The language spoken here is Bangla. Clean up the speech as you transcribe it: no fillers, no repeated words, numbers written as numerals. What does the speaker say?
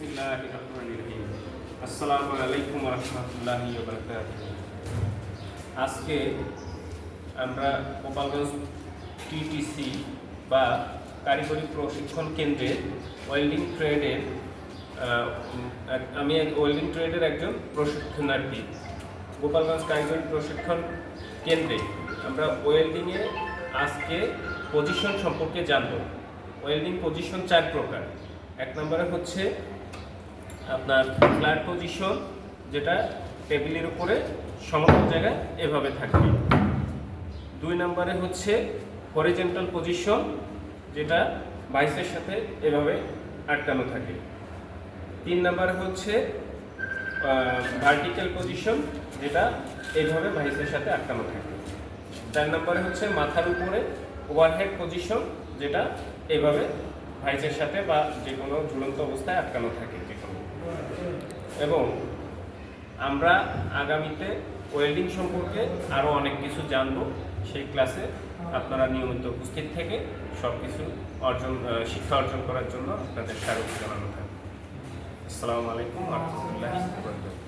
বিসমিল্লাহির রহমানির রহিম। আসসালামু আলাইকুম ওয়া রাহমাতুল্লাহি ওয়া বারাকাতুহু। আজকে আমরা গোপালগঞ্জ টিটিসি বা কারিগরি প্রশিক্ষণ কেন্দ্রে ওয়েল্ডিং ট্রেডের আমি ওয়েল্ডিং ট্রেডের একজন প্রশিক্ষণার্থী। গোপালগঞ্জ কারিগরি প্রশিক্ষণ কেন্দ্রে আমরা ওয়েল্ডিংয়ে আজকে পজিশন সম্পর্কে জানব। ওয়েল্ডিং পজিশন 4 প্রকার। এক নম্বরে হচ্ছে আপনার ফ্ল্যাট পজিশন, যেটা টেবিলের উপরে সমতল জায়গায় এভাবে থাকবে। 2 নম্বরে হচ্ছে হরিজন্টাল পজিশন, যেটা ভাইসের সাথে এভাবে আটকানো থাকে। 3 নম্বরে হচ্ছে ভার্টিক্যাল পজিশন, যেটা এইভাবে ভাইসের সাথে আটকানো থাকে। 4 নম্বরে হচ্ছে মাথার উপরে ওভারহেড পজিশন, যেটা এইভাবে ভাইসের সাথে বা যে কোনো ঝুলন্ত অবস্থায় আটকানো থাকে যে কোনো। এবং আমরা আগামীতে ওয়েল্ডিং সম্পর্কে আরও অনেক কিছু জানব। সেই ক্লাসে আপনারা নিয়মিত উপস্থিত থেকে সব কিছু শিক্ষা অর্জন করার জন্য আপনাদের স্বাগত জানানো থাকবে। আসসালামু আলাইকুম ওয়া রাহমাতুল্লাহি ওয়া বারাকাতুহু।